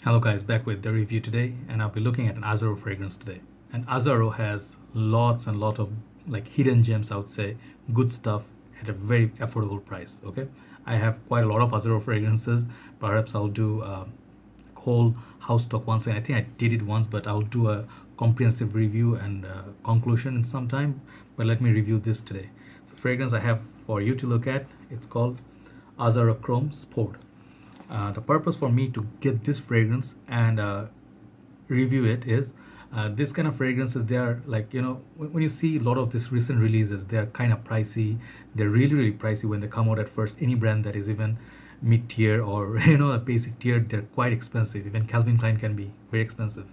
Hello guys, back with the review today, and I'll be looking at an Azzaro fragrance today. And Azzaro has lots and lot of like hidden gems, I would say, good stuff at a very affordable price. Okay, I have quite a lot of Azzaro fragrances. Perhaps I'll do a whole house stock once, and I think I did it once, but I'll do a comprehensive review and conclusion in some time. But let me review this today. So fragrance I have for you to look at. It's called Azzaro Chrome Sport. The purpose for me to get this fragrance and review it is this kind of fragrances, they are like, when you see a lot of these recent releases, they are kind of pricey. They're really pricey when they come out at first. Any brand that is even mid tier or a basic tier, they're quite expensive. Even Calvin Klein can be very expensive.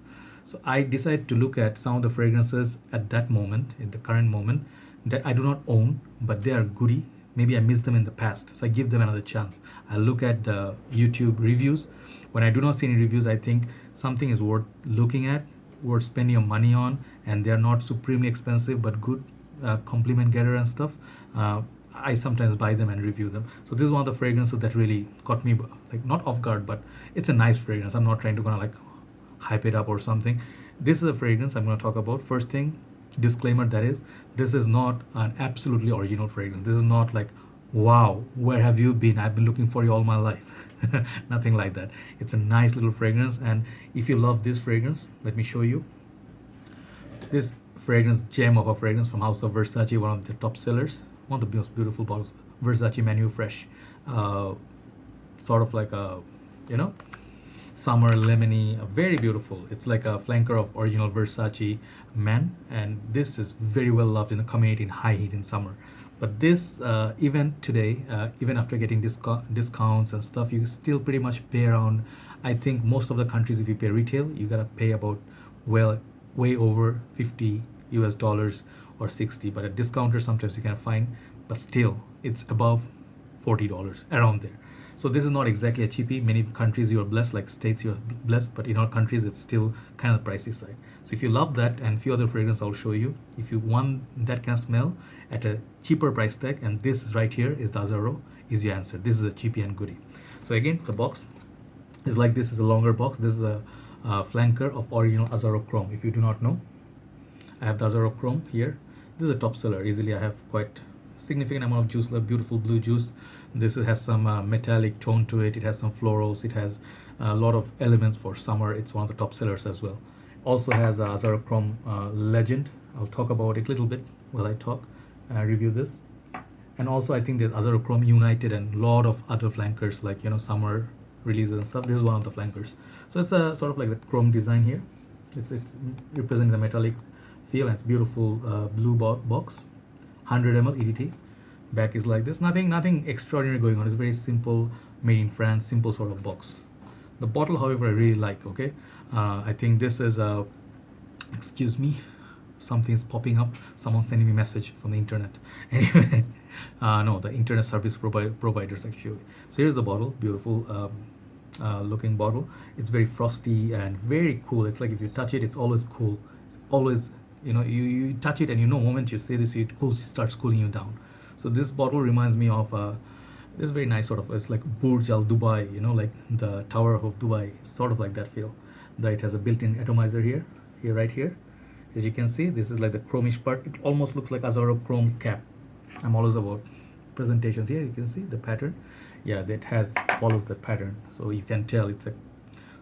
So I decided to look at some of the fragrances at that moment, in the current moment, that I do not own, but they are goodie. Maybe I missed them in the past, so I give them another chance. I look at the YouTube reviews. When I do not see any reviews, I think something is worth looking at, worth spending your money on, and they are not supremely expensive but good, compliment getter and stuff. I sometimes buy them and review them. So this is one of the fragrances that really caught me, like, not off guard, but it's a nice fragrance. I'm not trying to like hype it up or something. This is a fragrance I'm going to talk about. First thing, disclaimer, that is, this is not an absolutely original fragrance. This is not like, wow, where have you been? I've been looking for you all my life. Nothing like that. It's a nice little fragrance, and if you love this fragrance, let me show you this fragrance, gem of a fragrance from House of Versace, one of the top sellers, one of the most beautiful bottles, Versace Manu Fresh. uh, Sort of like a, you know summer lemony, very beautiful. It's like a flanker of original Versace man, and this is very well loved in the community in high heat in summer. But this, even today, even after getting discounts and stuff, you still pretty much pay around. I think most of the countries, if you pay retail, you gotta pay about, well, way over 50 US dollars or 60. But at discounter, sometimes you can find, but still, it's above $40 around there. So this is not exactly a cheapie. Many countries you are blessed, like states you're blessed, but in our countries it's still kind of pricey side. So if you love that and few other fragrances I'll show you, if you want that kind of smell at a cheaper price tag, and this is right here is the Azzaro, is your answer. This is a cheapie and goodie. So again, the box is like this. Is a longer box. This is a flanker of original Azzaro Chrome. If you do not know, I have the Azzaro Chrome here. This is a top seller. Easily I have quite significant amount of juice, like beautiful blue juice. This has some metallic tone to it. It has some florals. It has a lot of elements for summer. It's one of the top sellers as well. Also has a Azzaro Chrome Legend. I'll talk about it a little bit while I talk review this. And also I think there's Azzaro Chrome United and a lot of other flankers, like summer releases and stuff. This is one of the flankers. So it's a sort of like the chrome design here. It's representing the metallic feel, and it's beautiful blue box, 100 ml EDT. Back is like this. Nothing extraordinary going on. It's very simple, made in France, simple sort of box. The bottle, however, I really like. Okay, I think this is a, excuse me, something's popping up. Someone's sending me a message from the internet. Anyway, no, the internet service providers actually. So here's the bottle, beautiful looking bottle. It's very frosty and very cool. It's like if you touch it, it's always cool. It's always, you touch it and moment you say this, it cools, it starts cooling you down. So this bottle reminds me of this very nice sort of, it's like Burj Al Dubai, like the Tower of Dubai, sort of like that feel. That it has a built-in atomizer here, right here. As you can see, this is like the chromish part. It almost looks like Azzaro chrome cap. I'm always about presentations. Here you can see the pattern. Yeah, that follows the pattern, so you can tell it's a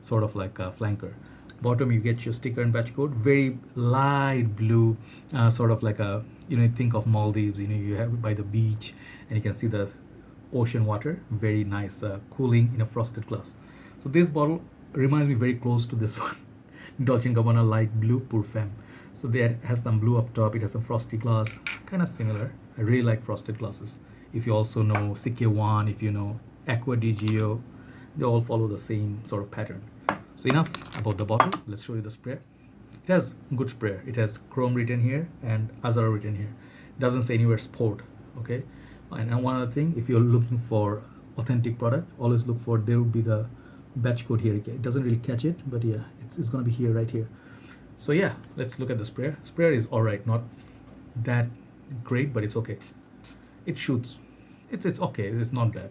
sort of like a flanker. Bottom you get your sticker and batch code, very light blue, sort of like a, think of Maldives, you have it by the beach, and you can see the ocean water, very nice, cooling in a frosted glass. So this bottle reminds me very close to this one, Dolce & Gabbana light blue Pour Femme. So that has some blue up top, it has some frosty glass, kind of similar. I really like frosted glasses. If you also know CK1, if you know Aqua di Gio, they all follow the same sort of pattern. So enough about the bottle. Let's show you the sprayer. It has good sprayer. It has chrome written here and Azzaro written here. It doesn't say anywhere sport. Okay. And one other thing, if you're looking for authentic product, always look for, there will be the batch code here. It doesn't really catch it, but yeah, it's gonna be here, right here. So yeah, let's look at the sprayer. Sprayer is all right, not that great, but it's okay. It shoots. It's okay. It's not bad.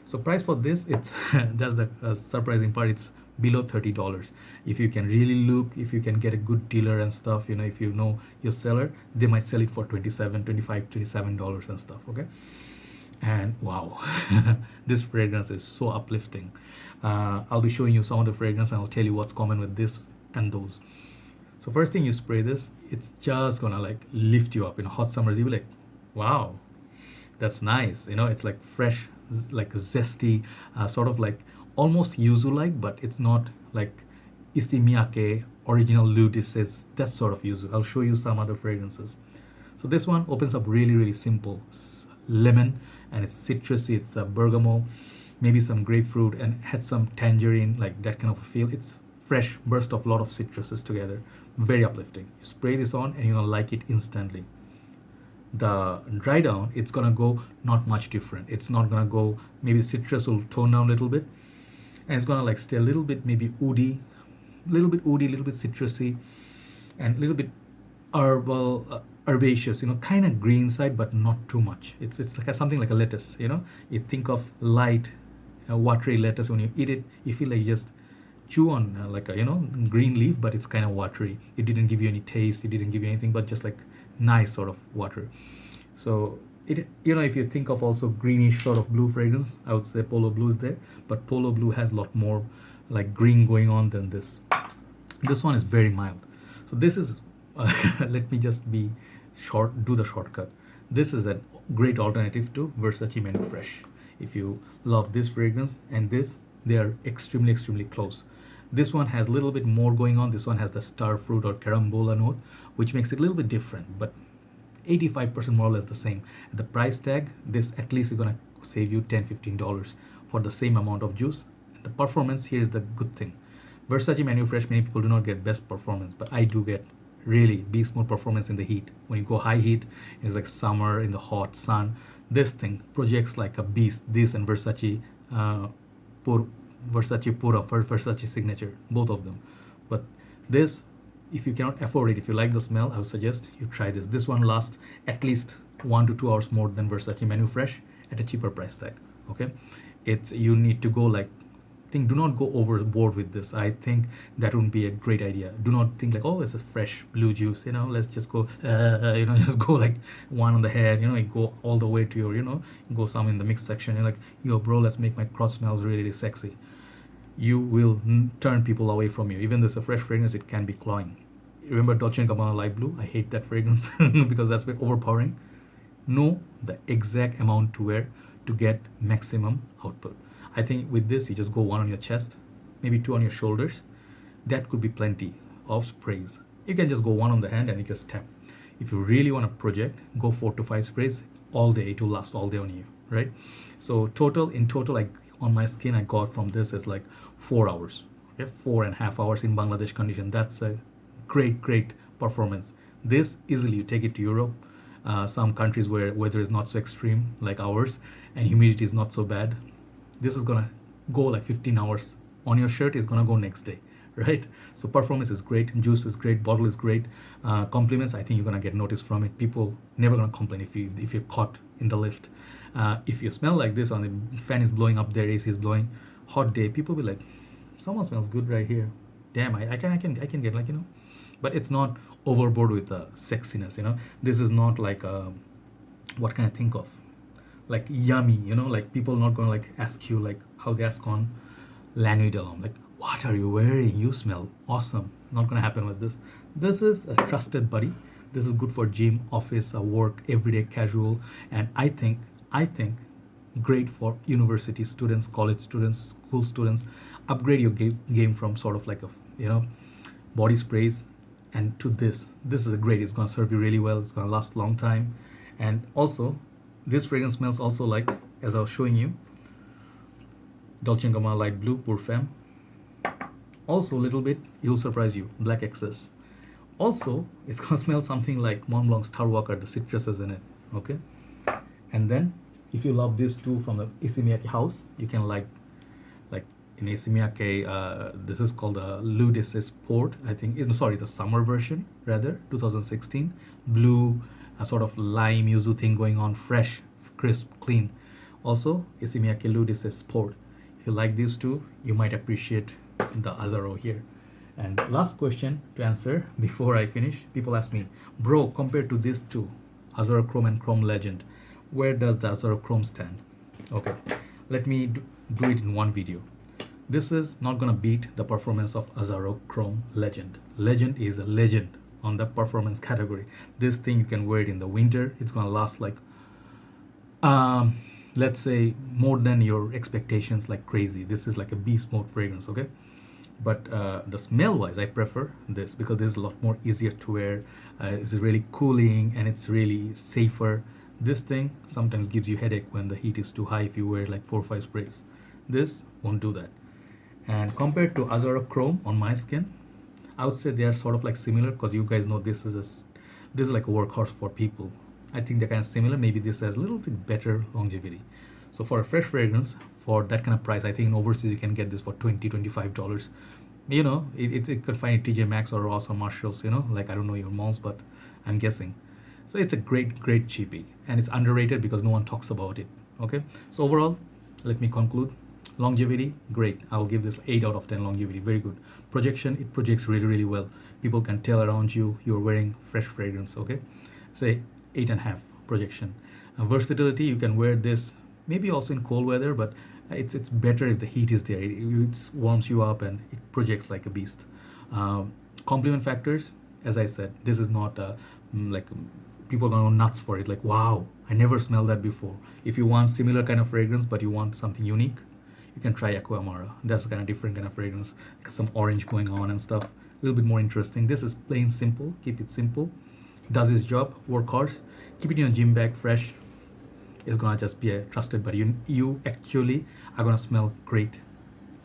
So price for this, it's that's the surprising part. It's below $30. If you can really look, if you can get a good dealer and stuff, if you know your seller, they might sell it for 27, 25, $27 and stuff. Okay. And wow, this fragrance is so uplifting. I'll be showing you some of the fragrance and I'll tell you what's common with this and those. So first thing you spray this, it's just gonna like lift you up. Hot summers, you'll be like, wow, that's nice. It's like fresh, like zesty, sort of like almost yuzu like, but it's not like Issey Miyake original Ludis is that sort of yuzu. I'll show you some other fragrances. So this one opens up really, really simple. Lemon, and it's citrusy, it's a bergamot, maybe some grapefruit, and had some tangerine, like that kind of a feel. It's fresh burst of a lot of citruses together. Very uplifting. You spray this on and you're gonna like it instantly. The dry down, it's gonna go not much different. It's not gonna go, maybe the citrus will tone down a little bit, and it's gonna like stay a little bit maybe woody, a little bit citrusy, and a little bit herbal, herbaceous, kind of green side, but not too much. It's like something like a lettuce. You think of light, watery lettuce. When you eat it, you feel like you just chew on like a green leaf, but it's kind of watery. It didn't give you any taste. It didn't give you anything, but just like nice sort of water. So it if you think of also greenish sort of blue fragrance, I would say Polo Blue is there, but Polo Blue has a lot more like green going on than this. This one is very mild. So this is let me just do the shortcut. This is a great alternative to Versace Menu Fresh. If you love this fragrance and this, they are extremely, extremely close. This one has a little bit more going on. This one has the star fruit or carambola note, which makes it a little bit different, but 85% more or less the same. The price tag, this at least is gonna save you $10-15 for the same amount of juice. The performance here is the good thing. Versace Menu Fresh, many people do not get best performance, but I do get really beast mode performance in the heat. When you go high heat, it's like summer in the hot sun. This thing projects like a beast. This and Versace Versace Pura for Versace Signature, both of them. But this, if you cannot afford it, if you like the smell, I would suggest you try this. This one lasts at least 1 to 2 hours more than Versace Menu Fresh at a cheaper price tag. Okay, you need to go like, do not go overboard with this. I think that wouldn't be a great idea. Do not think like, oh, it's a fresh blue juice, let's just go just go like one on the head, go all the way to your, go some in the mix section. You're like, yo bro, let's make my crotch smells really, really sexy. You will turn people away from you. Even though it's a fresh fragrance, it can be cloying. Remember Dolce & Gabbana Light Blue? I hate that fragrance because that's very overpowering. Know the exact amount to wear to get maximum output. I think with this, you just go 1 on your chest, maybe 2 on your shoulders. That could be plenty of sprays. You can just go 1 on the hand and you just tap. If you really want to project, go 4 to 5 sprays all day. It will last all day on you, right? So in total, like on my skin, I got from this is like 4 hours. Okay, 4.5 hours in Bangladesh condition. That's a great, great performance. This easily you take it to Europe, some countries where weather is not so extreme like ours and humidity is not so bad. This is gonna go like 15 hours on your shirt. Is gonna go next day, right? So performance is great, juice is great, bottle is great. Compliments, I think you're gonna get noticed from it. People never gonna complain if you're caught in the lift. If you smell like this, on the fan is blowing up there, AC is blowing, hot day, people will be like, someone smells good right here. Damn, I can get like, but it's not overboard with the sexiness. This is not like what can I think of, like yummy, like people not gonna like ask you like how they ask on La Nuit de l'Homme, like, what are you wearing? You smell awesome. Not gonna happen with this. This is a trusted buddy. This is good for gym, office, work, everyday casual, and I think great for university students, college students, school students. Upgrade your game from sort of like a body sprays and to this. This is a great. It's gonna serve you really well. It's gonna last a long time, and also this fragrance smells also like, as I was showing you, Dolce & Gabbana Light Blue Pour Femme. Also a little bit, it'll surprise you, Black Excess. Also, it's gonna smell something like Mont Blanc Star Walker, the citruses in it, okay? And then, if you love this too from the Issey Miyake house, you can like in Issey Miyake, this is called the L'Eau de Port, I think, the summer version rather, 2016. Blue, a sort of lime yuzu thing going on, fresh, crisp, clean. Also, Issey Miyake L'Eau de Port. If you like these two, you might appreciate the Azzaro here. And last question to answer before I finish, people ask me, bro, compared to these two, Azzaro Chrome and Chrome Legend, where does the Azzaro Chrome stand? Okay, let me do it in one video. This is not gonna beat the performance of Azzaro Chrome Legend. Legend is a legend on the performance category. This thing, you can wear it in the winter. It's gonna last like, let's say, more than your expectations, like crazy. This is like a beast mode fragrance, okay? But the smell wise, I prefer this because this is a lot more easier to wear. It's really cooling and it's really safer. This thing sometimes gives you headache when the heat is too high if you wear like 4 or 5 sprays. This won't do that. And compared to Azzaro Chrome on my skin, I would say they are sort of like similar, because you guys know this is like a workhorse for people. I think they're kind of similar. Maybe this has a little bit better longevity. So for a fresh fragrance, for that kind of price, I think in overseas you can get this for $20-25. You know, you could find it TJ Maxx or Ross or Marshalls, you know, like I don't know your malls, but I'm guessing. So it's a great cheapie, and it's underrated because no one talks about it. Okay, so overall, let me conclude. Longevity, great. I'll give this 8 out of 10 longevity, very good. Projection, it projects really well. People can tell around you you're wearing fresh fragrance, okay? Say 8.5 projection. Versatility, you can wear this maybe also in cold weather, but it's better if the heat is there. It warms you up and it projects like a beast. Compliment factors, as I said, this is not like people are gonna go nuts for it. Like, wow, I never smelled that before. If you want similar kind of fragrance but you want something unique, you can try Aqua Amara. That's a kind of different kind of fragrance, some orange going on and stuff. A little bit more interesting. This is plain simple. Keep it simple. Does its job. Workhorse. Keep it in a gym bag, fresh. It's gonna just be a trusted buddy. You actually are gonna smell great,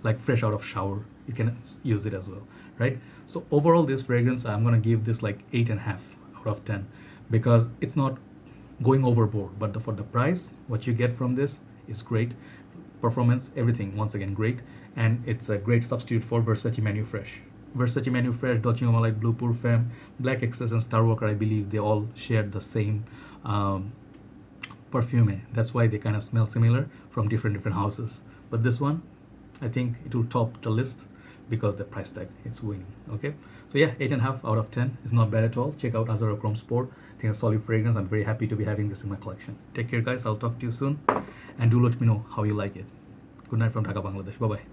like fresh out of shower. You can use it as well, right? So overall, this fragrance, I'm gonna give this like 8.5 out of 10 because it's not going overboard. But for the price, what you get from this is great. Performance, everything, once again, great. And it's a great substitute for Versace Manu Fresh. Versace Manu Fresh, Dolce & Gabbana, Blue Parfum, Black Excess, and Star Walker, I believe they all share the same perfume. That's why they kind of smell similar from different houses. But this one, I think it will top the list because the price tag, it's winning. Okay, so yeah, 8.5 out of 10 is not bad at all. Check out Azzaro Chrome Sport. I think it's a solid fragrance. I'm very happy to be having this in my collection. Take care, guys. I'll talk to you soon, and do let me know how you like it. Good night from Dhaka, Bangladesh. Bye bye.